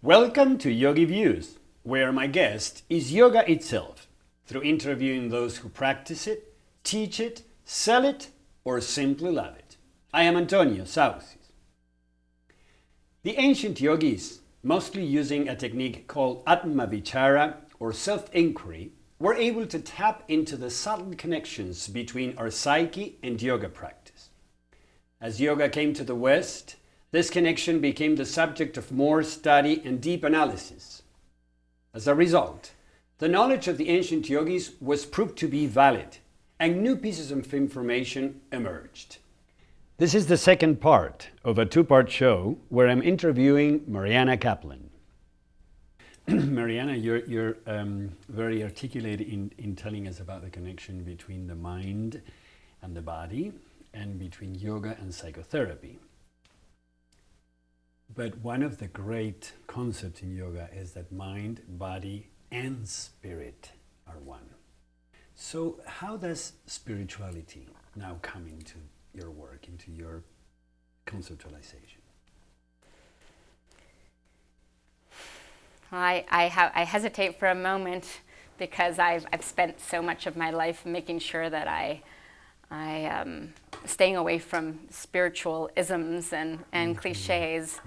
Welcome to YogiViews, where my guest is yoga itself, through interviewing those who practice it, teach it, sell it, or simply love it. I am Antonio Saucis. The ancient yogis, mostly using a technique called Atma Vichara or self-inquiry, were able to tap into the subtle connections between our psyche and yoga practice. As yoga came to the West, this connection became the subject of more study and deep analysis. As a result, the knowledge of the ancient yogis was proved to be valid, and new pieces of information emerged. This is the second part of a two-part show where I'm interviewing Mariana Caplan. Mariana, you're very articulate in telling us about the connection between the mind and the body, and between yoga and psychotherapy. But one of the great concepts in yoga is that mind, body, and spirit are one. So how does spirituality now come into your work, into your conceptualization? I hesitate for a moment because I've spent so much of my life making sure that I staying away from spiritual isms and cliches,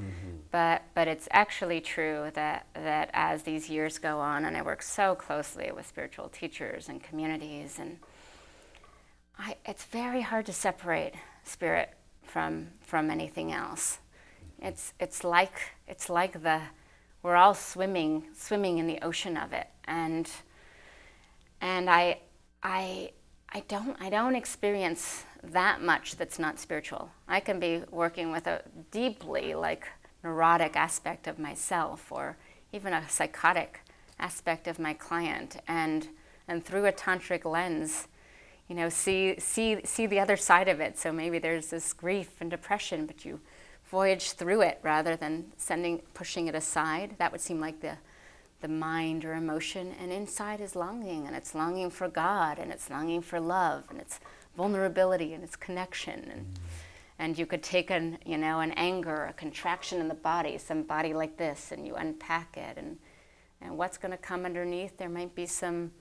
but it's actually true that as these years go on, and I work so closely with spiritual teachers and communities, and it's very hard to separate spirit from anything else. It's like we're all swimming in the ocean of it, and I don't experience that much that's not spiritual. I can be working with a deeply neurotic aspect of myself, or even a psychotic aspect of my client, and through a tantric lens, see the other side of it. So maybe there's this grief and depression, but you voyage through it rather than pushing it aside. That would seem like the mind or emotion, and inside is longing, and it's longing for God, and it's longing for love, and it's vulnerability, and it's connection, and you could take an anger, a contraction in the body, some body like this, and you unpack it, and what's going to come underneath? There might be some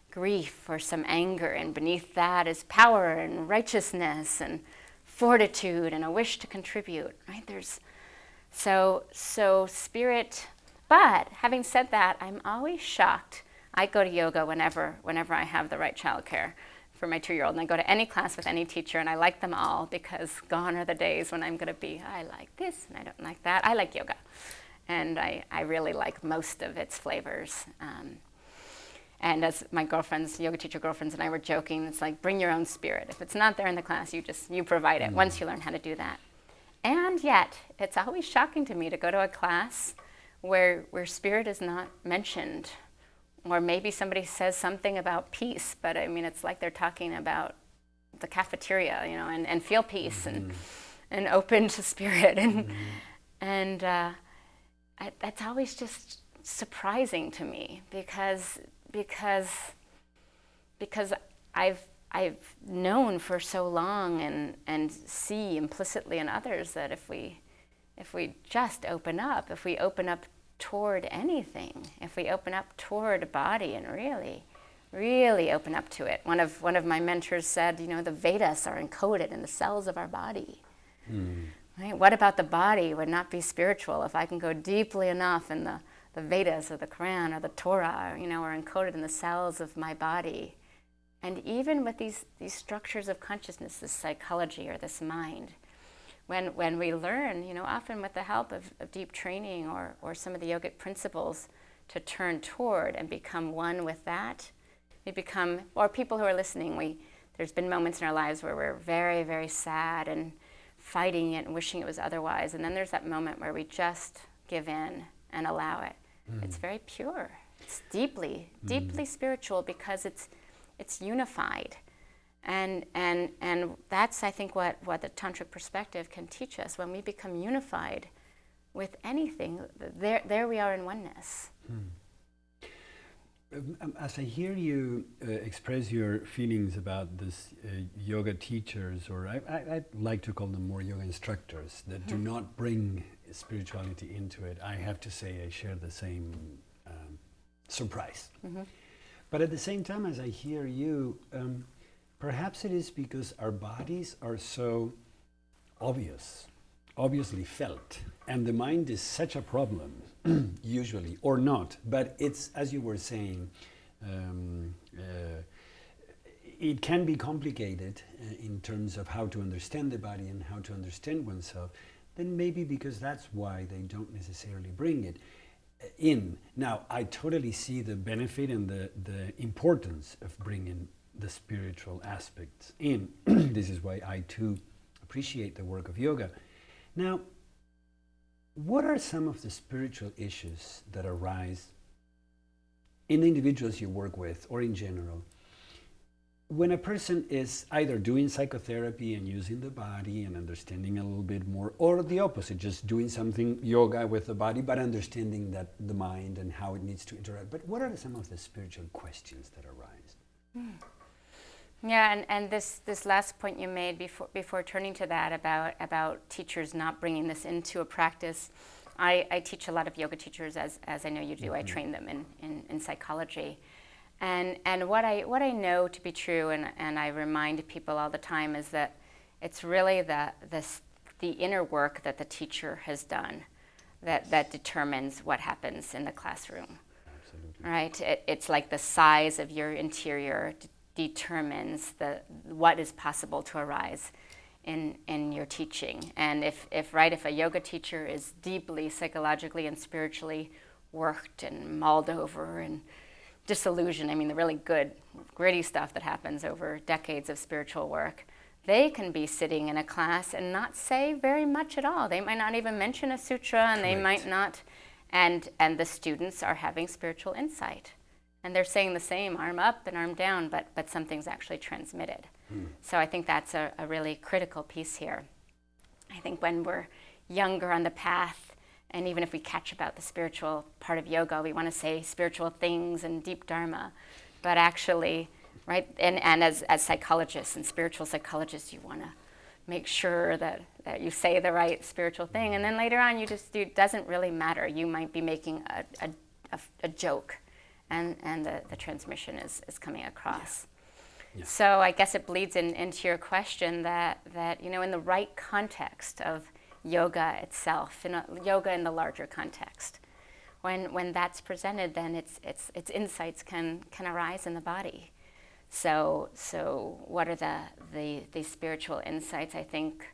grief or some anger, and beneath that is power and righteousness and fortitude and a wish to contribute. Right? There's so spirit. But having said that, I'm always shocked. I go to yoga whenever I have the right childcare for my 2-year-old, and I go to any class with any teacher, and I like them all, because gone are the days when I'm going to be, I like this and I don't like that. I like yoga, and I really like most of its flavors. And as my yoga teacher girlfriends and I were joking, it's like, bring your own spirit. If it's not there in the class, you provide it once you learn how to do that. And yet, it's always shocking to me to go to a class where spirit is not mentioned, or maybe somebody says something about peace, but I mean, it's like they're talking about the cafeteria, and feel peace and open to spirit, and that's always just surprising to me, because I've known for so long and see implicitly in others that if we just open up, if we open up toward anything, if we open up toward a body and really open up to it. One of my mentors said, the Vedas are encoded in the cells of our body. Right? What about the body would not be spiritual if I can go deeply enough in the Vedas or the Quran or the Torah, are encoded in the cells of my body. And even with these structures of consciousness, this psychology or this mind, when we learn, often with the help of deep training or some of the yogic principles, to turn toward and become one with that, or people who are listening, there's been moments in our lives where we're very, very sad and fighting it and wishing it was otherwise. And then there's that moment where we just give in and allow it. It's very pure. It's deeply spiritual, because it's unified. And that's, I think, what the tantric perspective can teach us. When we become unified with anything, there we are in oneness. As I hear you express your feelings about this yoga teachers, or I'd like to call them more yoga instructors, that do not bring spirituality into it, I have to say I share the same surprise. But at the same time, as I hear you, perhaps it is because our bodies are so obviously felt, and the mind is such a problem, usually, or not, but it's, as you were saying, it can be complicated in terms of how to understand the body and how to understand oneself, then maybe because that's why they don't necessarily bring it in. Now, I totally see the benefit and the importance of bringing the spiritual aspects in. This is why I too appreciate the work of yoga. Now, what are some of the spiritual issues that arise in the individuals you work with, or in general, when a person is either doing psychotherapy and using the body and understanding a little bit more, or the opposite, just doing something yoga with the body, but understanding that the mind and how it needs to interact? But what are some of the spiritual questions that arise? Yeah, and this last point you made before turning to that about teachers not bringing this into a practice, I teach a lot of yoga teachers, as I know you do. I train them in psychology. And what I know to be true, and I remind people all the time, is that it's really the inner work that the teacher has done that determines what happens in the classroom. Absolutely. Right? It's like the size of your interior determines what is possible to arise in your teaching. And if a yoga teacher is deeply psychologically and spiritually worked and mulled over and disillusioned, I mean the really good, gritty stuff that happens over decades of spiritual work, they can be sitting in a class and not say very much at all. They might not even mention a sutra, and Correct. They might not, and the students are having spiritual insight. And they're saying the same, arm up and arm down, but something's actually transmitted. So I think that's a really critical piece here. I think when we're younger on the path, and even if we catch about the spiritual part of yoga, we want to say spiritual things and deep dharma. But actually, right, and as psychologists and spiritual psychologists, you want to make sure that you say the right spiritual thing. And then later on, it doesn't really matter. You might be making a joke. And the transmission is coming across. Yeah. So I guess it bleeds into your question that in the right context of yoga itself, yoga in the larger context, when that's presented, then its insights can arise in the body. So what are the spiritual insights? I think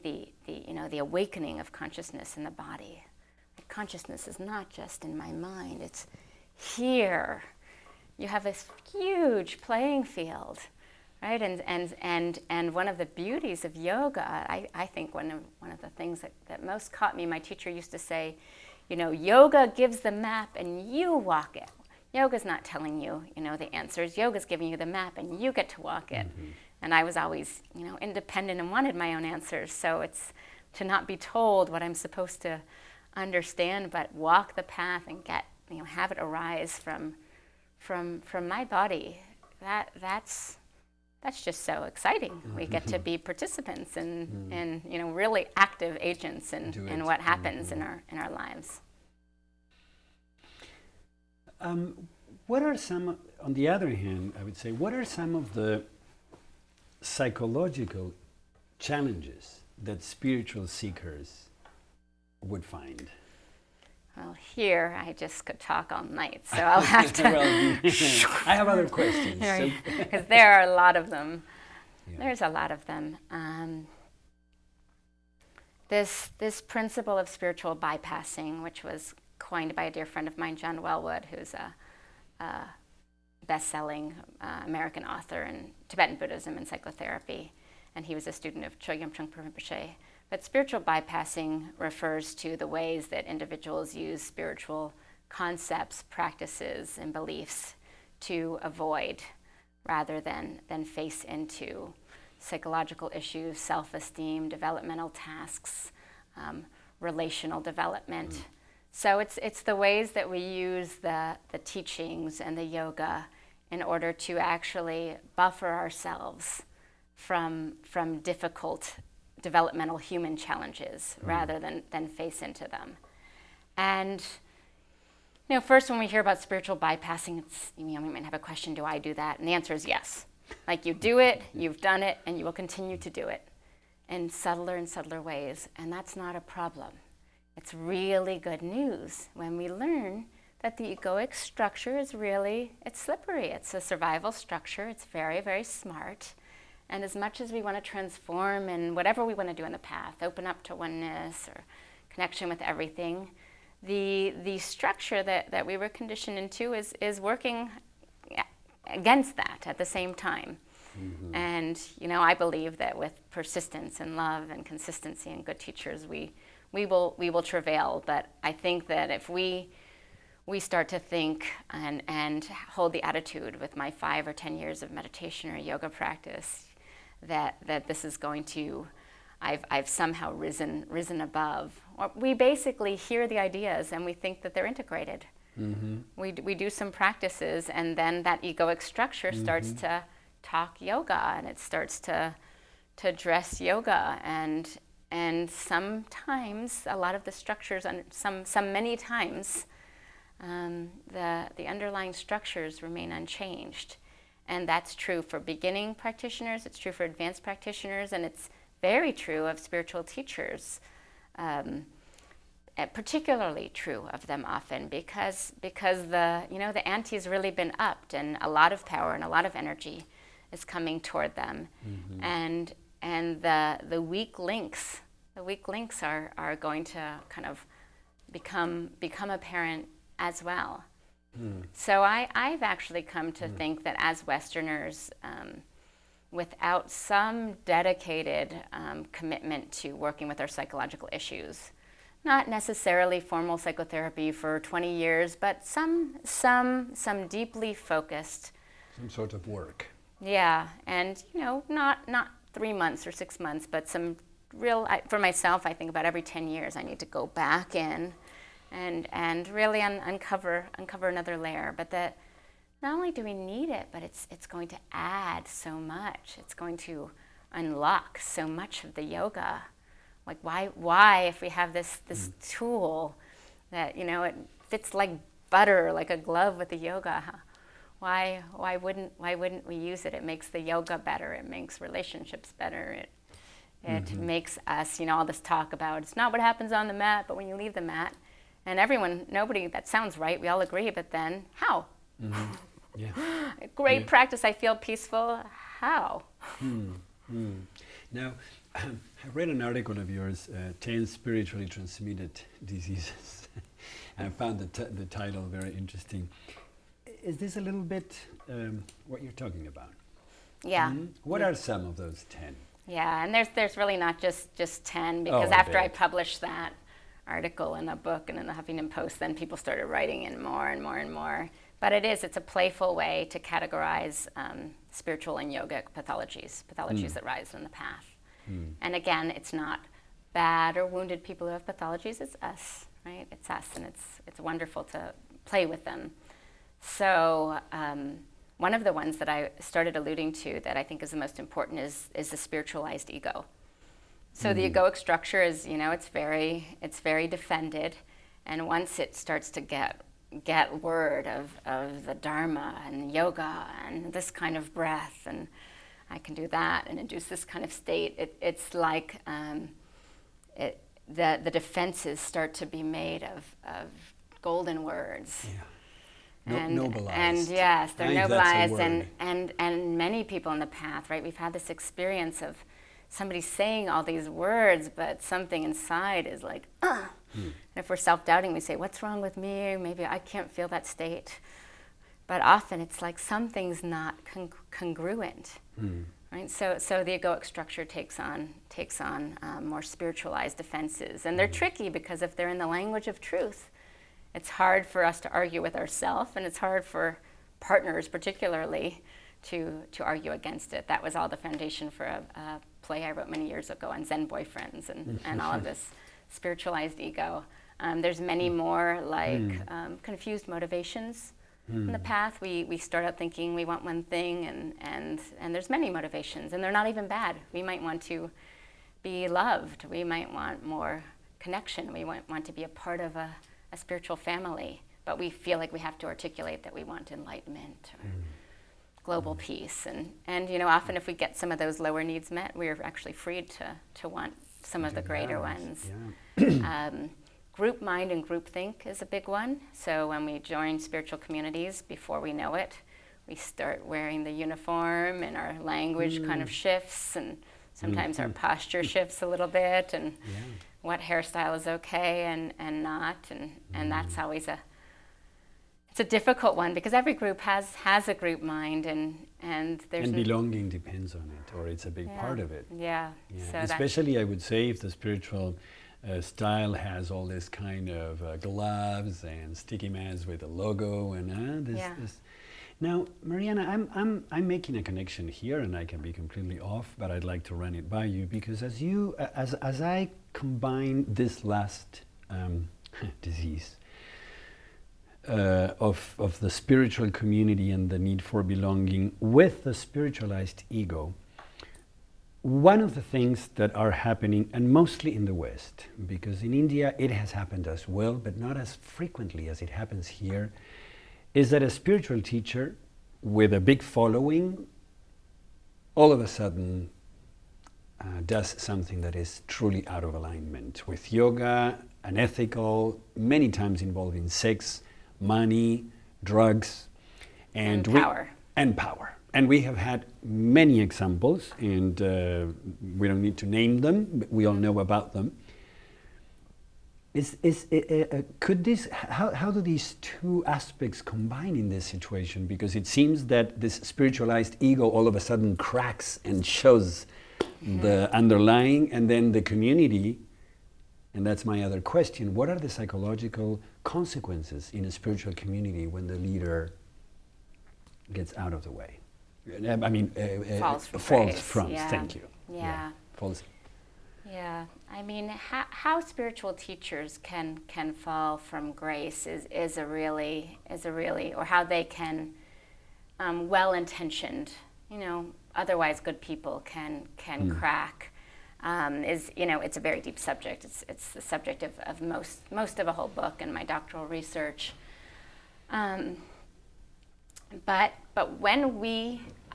the awakening of consciousness in the body. Consciousness is not just in my mind. It's here. You have this huge playing field, right? And one of the beauties of yoga, I think one of the things that most caught me, my teacher used to say, yoga gives the map and you walk it. Yoga's not telling you, the answers. Yoga's giving you the map and you get to walk it. Mm-hmm. And I was always, independent and wanted my own answers. So it's to not be told what I'm supposed to understand, but walk the path and have it arise from my body. That's just so exciting. We get to be participants and really active agents in what happens in our lives. What are some, on the other hand, I would say, what are some of the psychological challenges that spiritual seekers would find? Well, here I just could talk all night, so I'll have to. I have other questions. Because there are a lot of them. Yeah. There's a lot of them. This principle of spiritual bypassing, which was coined by a dear friend of mine, John Wellwood, who's a best-selling American author in Tibetan Buddhism and psychotherapy, and he was a student of Chogyam Trungpa Rinpoche. But spiritual bypassing refers to the ways that individuals use spiritual concepts, practices, and beliefs to avoid rather than face into psychological issues, self-esteem, developmental tasks, relational development. So it's the ways that we use the teachings and the yoga in order to actually buffer ourselves from difficult developmental human challenges rather than face into them. And first when we hear about spiritual bypassing, it's, we might have a question, do I do that? And the answer is yes. Like, you do it, you've done it, and you will continue to do it in subtler and subtler ways, and that's not a problem. It's really good news when we learn that the egoic structure is really, it's slippery. It's a survival structure. It's very, very smart. And as much as we want to transform and whatever we want to do in the path, open up to oneness or connection with everything, the structure that we were conditioned into is working against that at the same time. Mm-hmm. And I believe that with persistence and love and consistency and good teachers, we will travail. But I think that if we start to think and hold the attitude with my 5 or 10 years of meditation or yoga practice, that this is going to, I've somehow risen above. Or we basically hear the ideas and we think that they're integrated. Mm-hmm. We do some practices, and then that egoic structure starts to talk yoga, and it starts to dress yoga, and sometimes a lot of the structures, many times, the underlying structures remain unchanged. And that's true for beginning practitioners, it's true for advanced practitioners, and it's very true of spiritual teachers. Particularly true of them often because the ante's really been upped, and a lot of power and a lot of energy is coming toward them. Mm-hmm. And the weak links are going to kind of become apparent as well. So I've actually come to think that as Westerners, without some dedicated commitment to working with our psychological issues, not necessarily formal psychotherapy for 20 years, but some deeply focused, some sort of work. Yeah, and not 3 months or 6 months, but some real. For myself, I think about every 10 years I need to go back in and really uncover another layer. But that not only do we need it, but it's going to add so much. It's going to unlock so much of the yoga. Like why if we have this tool that it fits like butter, like a glove with the yoga, why wouldn't we use it? It makes the yoga better. It makes relationships better. It makes us, all this talk about it's not what happens on the mat, but when you leave the mat. And nobody, that sounds right, we all agree, but then how? Mm-hmm. Yeah. Great practice, I feel peaceful. How? Now, I read an article of yours, 10 Spiritually Transmitted Diseases. And I found the title very interesting. Is this a little bit what you're talking about? Yeah. Mm-hmm. What are some of those 10? Yeah, and there's really not just 10, because after I published that article in a book and in the Huffington Post, then people started writing in more and more and more. But it's a playful way to categorize spiritual and yogic pathologies that rise in the path. And again, it's not bad or wounded people who have pathologies, it's us, right? It's us, and it's wonderful to play with them. So one of the ones that I started alluding to that I think is the most important is the spiritualized ego. So the egoic structure is, it's very defended, and once it starts to get word of the Dharma and yoga and this kind of breath, and I can do that and induce this kind of state, it's like the defenses start to be made of golden words. Yeah. Nobilized. And yes, they're nobilized, and many people in the path, right? We've had this experience of somebody saying all these words, but something inside is like, And if we're self-doubting, we say, what's wrong with me? Maybe I can't feel that state. But often it's like something's not congruent, right? So the egoic structure takes on more spiritualized defenses. And they're tricky because if they're in the language of truth, it's hard for us to argue with ourselves, and it's hard for partners particularly to argue against it. That was all the foundation for a play I wrote many years ago on Zen boyfriends and all of this spiritualized ego. There's many more like confused motivations in the path. We start out thinking we want one thing, and there's many motivations, and they're not even bad. We might want to be loved. We might want more connection. We might want to be a part of a spiritual family, but we feel like we have to articulate that we want enlightenment or global peace. And often if we get some of those lower needs met, we're actually freed to want some of the greater ones. Yeah. Group mind and group think is a big one. So when we join spiritual communities, before we know it, we start wearing the uniform and our language kind of shifts, and sometimes our posture shifts a little bit, and what hairstyle is okay and not. And that's always it's a difficult one, because every group has a group mind, and there's... And belonging depends on it, or it's a big part of it. Yeah. So especially, I would say, if the spiritual style has all this kind of gloves and sticky mats with a logo and this. Now, Mariana, I'm making a connection here, and I can be completely off, but I'd like to run it by you, because as I combine this last disease of the spiritual community and the need for belonging with the spiritualized ego, one of the things that are happening, and mostly in the West, because in India it has happened as well, but not as frequently as it happens here, is that a spiritual teacher with a big following all of a sudden does something that is truly out of alignment with yoga, unethical, many times involving sex, money, drugs, and power. And we have had many examples, and we don't need to name them, but we all know about them. How do these two aspects combine in this situation? Because it seems that this spiritualized ego all of a sudden cracks and shows the underlying, and then the community, and that's my other question, what are the psychological consequences in a spiritual community when the leader gets out of the way? I mean, falls from. Yeah. Thank you. Yeah. Falls. Yeah. I mean, how spiritual teachers can fall from grace is a really, or how they can, well-intentioned, otherwise good people can crack. It's a very deep subject. It's the subject of most of a whole book and my doctoral research. But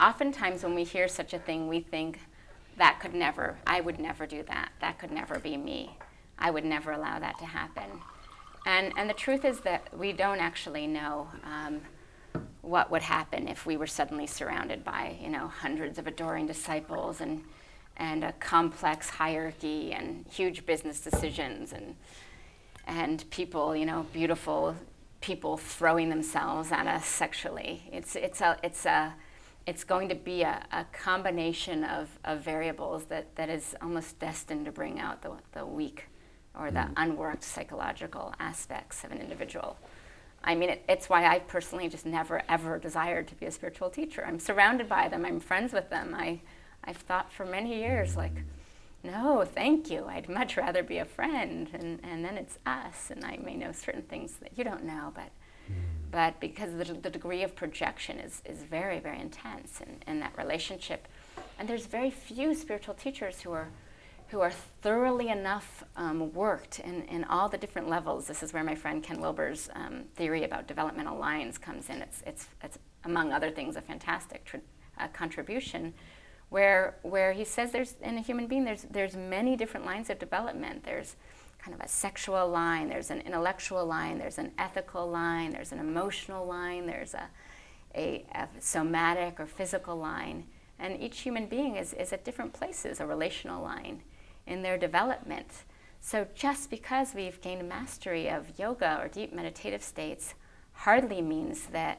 oftentimes when we hear such a thing, we think, I would never do that. That could never be me. I would never allow that to happen. And the truth is that we don't actually know what would happen if we were suddenly surrounded by, hundreds of adoring disciples and a complex hierarchy and huge business decisions and people, beautiful people throwing themselves at us sexually. It's going to be a combination of variables that is almost destined to bring out the weak or the unworked psychological aspects of an individual. I mean, it's why I personally just never, ever desired to be a spiritual teacher. I'm surrounded by them. I'm friends with them. I've thought for many years, no, thank you. I'd much rather be a friend, and then it's us, and I may know certain things that you don't know, but because the degree of projection is very, very intense in that relationship. And there's very few spiritual teachers who are thoroughly enough worked in all the different levels. This is where my friend Ken Wilber's theory about developmental lines comes in. It's among other things, a fantastic contribution, where he says in a human being there's many different lines of development. There's kind of a sexual line, there's an intellectual line, there's an ethical line, there's an emotional line, there's a somatic or physical line. And each human being is at different places, a relational line in their development. So just because we've gained mastery of yoga or deep meditative states hardly means that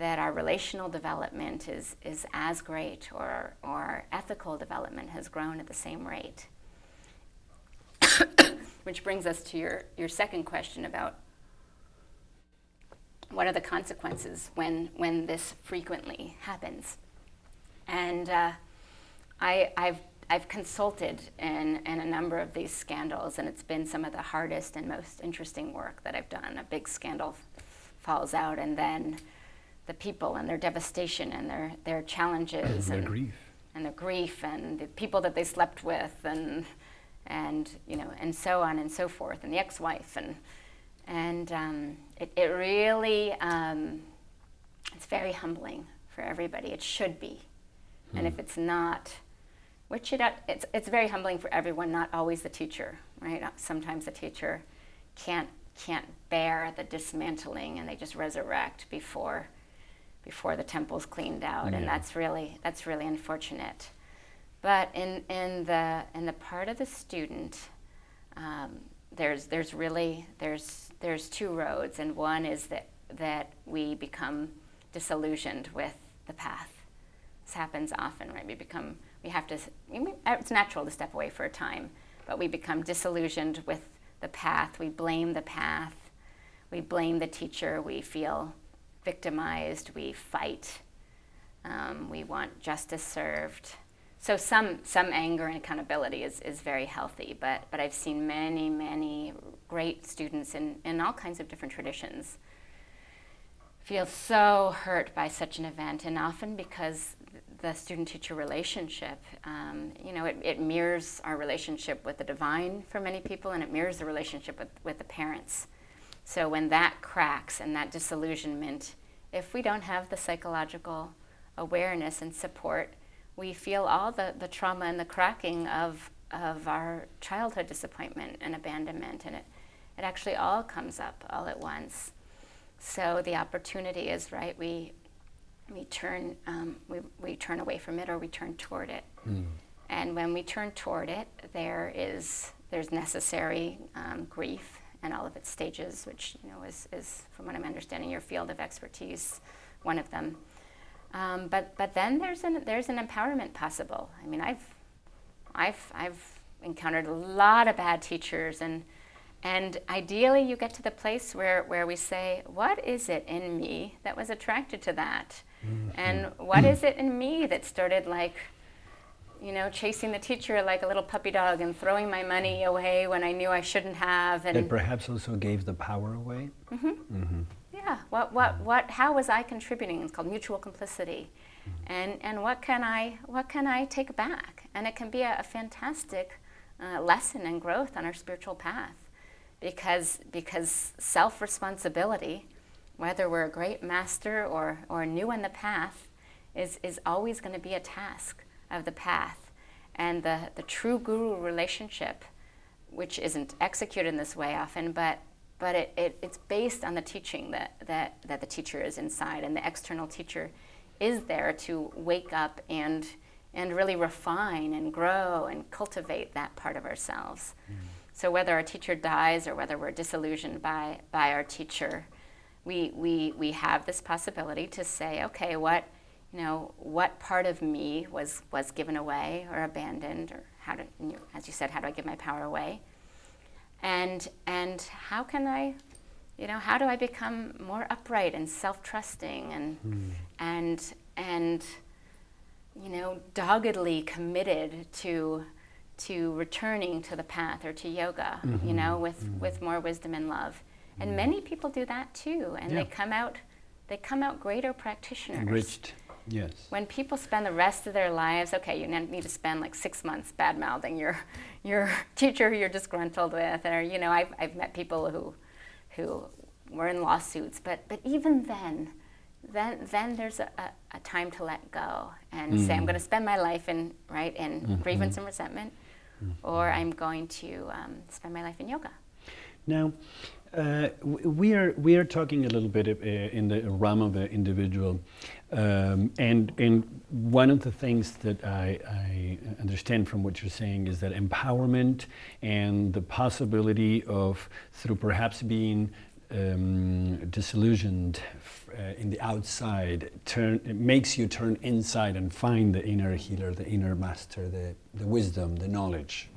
our relational development is as great, or our ethical development has grown at the same rate. Which brings us to your second question about what are the consequences when this frequently happens. And I've consulted in a number of these scandals, and it's been some of the hardest and most interesting work that I've done. A big scandal falls out, and then the people and their devastation and their challenges their grief. and the grief and the people that they slept with and you know, and so on and so forth, and the ex-wife, and it really it's very humbling for everybody. It should be, and if it's not, which it's very humbling for everyone, not always the teacher, right? Sometimes the teacher can't bear the dismantling, and they just resurrect before the temple's cleaned out, and that's really unfortunate. But in the part of the student, there's two roads, and one is that we become disillusioned with the path. This happens often, right? It's natural to step away for a time, but we become disillusioned with the path. We blame the path. We blame the teacher. We feel victimized. We fight. We want justice served. So some anger and accountability is very healthy, but I've seen many great students in all kinds of different traditions feel so hurt by such an event, and often because the student-teacher relationship, it mirrors our relationship with the divine for many people, and it mirrors the relationship with the parents. So when that cracks and that disillusionment, if we don't have the psychological awareness and support, we feel all the trauma and the cracking of our childhood disappointment and abandonment, and it actually all comes up all at once. So the opportunity is, right, we turn away from it, or we turn toward it. And when we turn toward it, there's necessary grief and all of its stages, which is from what I'm understanding your field of expertise, one of them. But then there's an empowerment possible. I mean, I've encountered a lot of bad teachers, and ideally you get to the place where we say, what is it in me that was attracted to that? And what is it in me that started chasing the teacher like a little puppy dog and throwing my money away when I knew I shouldn't have? And that perhaps also gave the power away? Yeah, how was I contributing? It's called mutual complicity. And what can I take back? And it can be a fantastic lesson and growth on our spiritual path. Because self-responsibility, whether we're a great master or new in the path, is always going to be a task of the path. And the true guru relationship, which isn't executed in this way often, but it's based on the teaching that the teacher is inside, and the external teacher is there to wake up and really refine and grow and cultivate that part of ourselves. So whether our teacher dies or whether we're disillusioned by our teacher, we have this possibility to say, okay, what part of me was given away or abandoned, or as you said, how do I give my power away? And how can how do I become more upright and self-trusting and doggedly committed to returning to the path or to yoga, with more wisdom and love. And many people do that too, and they come out greater practitioners. Enriched, yes. When people spend the rest of their lives, okay, you need to spend 6 months bad-mouthing your teacher who you're disgruntled with, or I've met people who were in lawsuits, but even then there's a time to let go and say, I'm going to spend my life in grievance and resentment, or I'm going to spend my life in yoga. Now, we are talking a little bit in the realm of the individual, and one of the things that I understand from what you're saying is that empowerment and the possibility of, through perhaps being disillusioned in the outside, it makes you turn inside and find the inner healer, the inner master, the wisdom, the knowledge.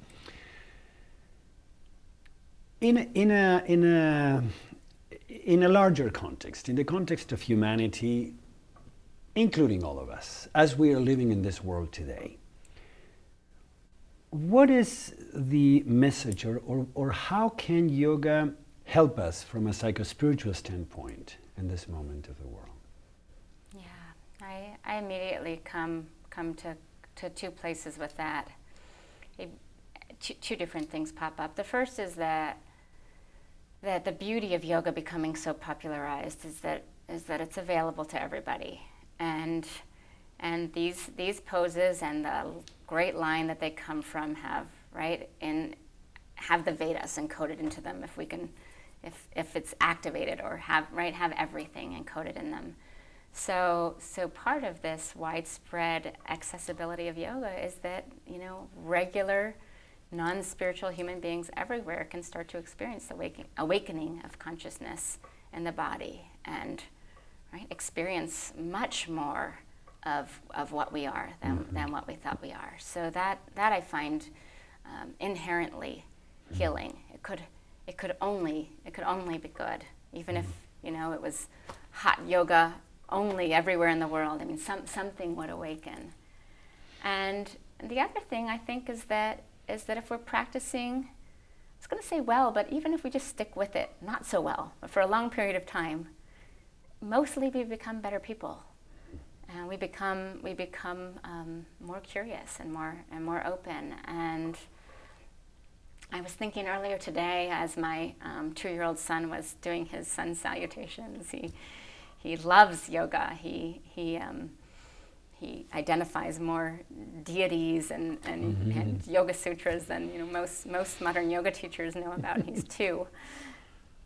In a larger context, in the context of humanity, including all of us, as we are living in this world today, what is the message, or how can yoga help us from a psycho-spiritual standpoint in this moment of the world? Yeah, I immediately come to to two places with that. Two different things pop up. The first is that the beauty of yoga becoming so popularized is that it's available to everybody, and these poses and the great line that they come from have the Vedas encoded into them if it's activated, or have everything encoded in them. So part of this widespread accessibility of yoga is that regular non-spiritual human beings everywhere can start to experience the awakening of consciousness in the body, and experience much more of what we are than what we thought we are. So that I find inherently healing. It could only be good, even if it was hot yoga only everywhere in the world. I mean, something would awaken. And the other thing I think is that if we're practicing, I was going to say well, but even if we just stick with it, not so well, but for a long period of time, mostly we become better people, and we become more curious and more open. And I was thinking earlier today, as my 2-year-old son was doing his sun salutations, he loves yoga. He identifies more deities and yoga sutras than most modern yoga teachers know about, and he's 2.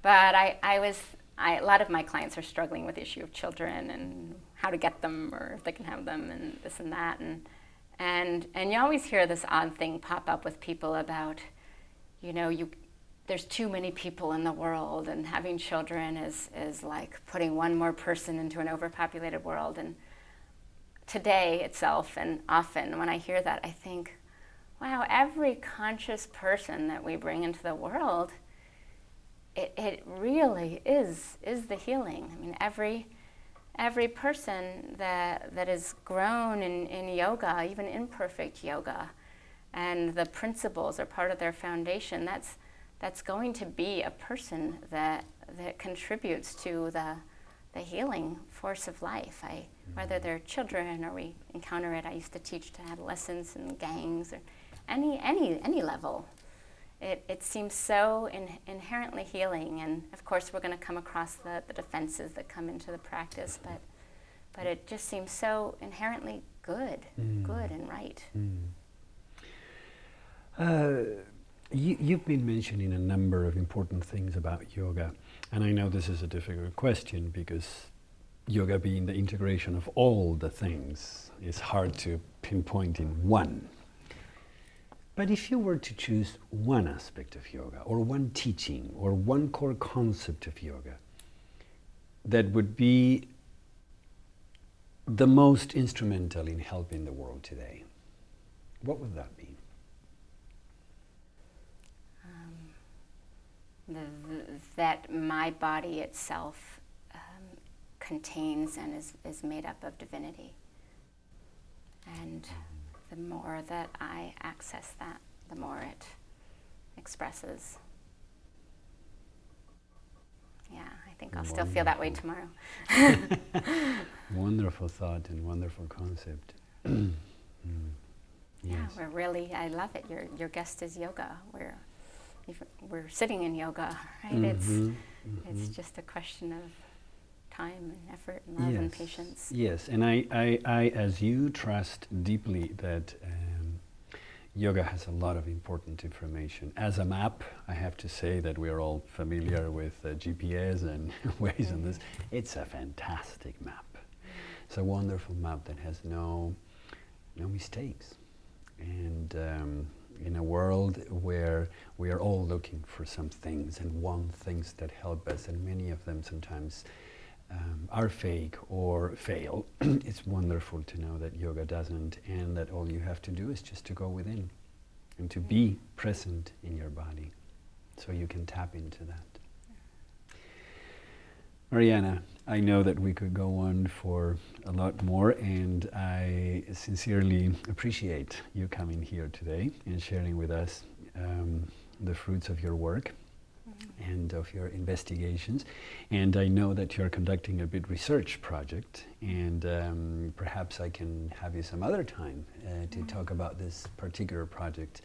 But a lot of my clients are struggling with the issue of children and how to get them, or if they can have them, and this and that, and you always hear this odd thing pop up with people about there's too many people in the world, and having children is like putting one more person into an overpopulated world. And today itself, and often when I hear that, I think, wow, every conscious person that we bring into the world, it really is the healing. I mean, every person that is grown in yoga, even imperfect yoga, and the principles are part of their foundation, that's going to be a person that contributes to the healing force of life. Whether they're children or we encounter it, I used to teach to adolescents and gangs, or any level. It seems so inherently healing, and of course we're going to come across the defenses that come into the practice, but it just seems so inherently good and right. You've been mentioning a number of important things about yoga, and I know this is a difficult question because yoga being the integration of all the things is hard to pinpoint in one. But if you were to choose one aspect of yoga, or one teaching, or one core concept of yoga that would be the most instrumental in helping the world today, what would that be? That my body itself contains and is made up of divinity. And the more that I access that, the more it expresses. Yeah, I think I'll still feel that way tomorrow. Wonderful thought and wonderful concept. Yeah, Yes. I love it. Your guest is yoga. We're sitting in yoga, right? It's just a question of time and effort and love and patience. Yes, and I, as you, trust deeply that yoga has a lot of important information. As a map, I have to say that we're all familiar with GPS and Waze and this. It's a fantastic map. It's a wonderful map that has no mistakes. And in a world where we are all looking for some things and want things that help us, and many of them sometimes are fake or fail, it's wonderful to know that yoga doesn't, and that all you have to do is just to go within and to be present in your body, so you can tap into that. Mariana, I know that we could go on for a lot more, and I sincerely appreciate you coming here today and sharing with us the fruits of your work. and of your investigations. And I know that you're conducting a big research project, and perhaps I can have you some other time to talk about this particular project.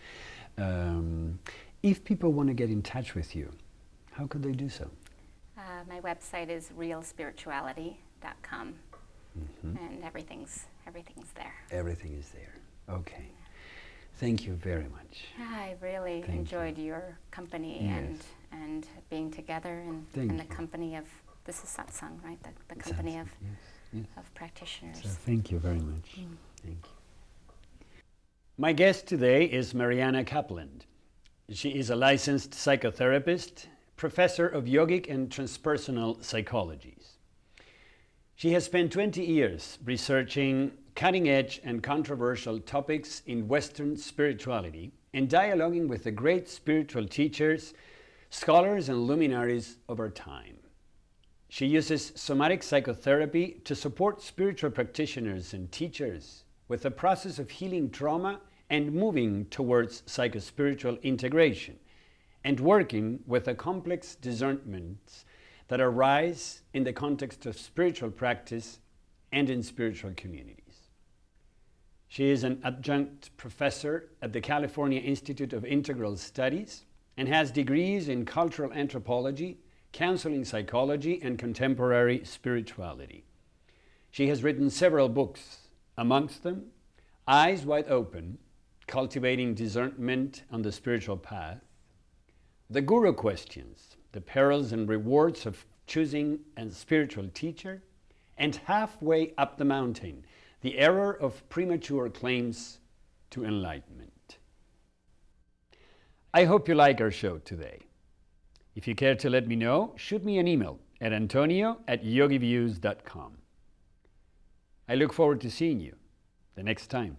If people want to get in touch with you, how could they do so? My website is realspirituality.com, and everything's there. Everything is there. Okay. Thank you very much. I really enjoyed your company and being together in the company of, this is satsang, right? The company of practitioners. So thank you very much. Thank you. My guest today is Mariana Caplan. She is a licensed psychotherapist, professor of yogic and transpersonal psychologies. She has spent 20 years researching cutting-edge and controversial topics in Western spirituality and dialoguing with the great spiritual teachers, scholars, and luminaries of our time. She uses somatic psychotherapy to support spiritual practitioners and teachers with the process of healing trauma and moving towards psychospiritual integration, and working with the complex discernments that arise in the context of spiritual practice and in spiritual communities. She is an adjunct professor at the California Institute of Integral Studies and has degrees in cultural anthropology, counseling psychology, and contemporary spirituality. She has written several books, amongst them Eyes Wide Open, Cultivating Discernment on the Spiritual Path, The Guru Questions, The Perils and Rewards of Choosing a Spiritual Teacher, and Halfway Up the Mountain, The Error of Premature Claims to Enlightenment. I hope you like our show today. If you care to let me know, shoot me an email at antonio@yogiviews.com. I look forward to seeing you the next time.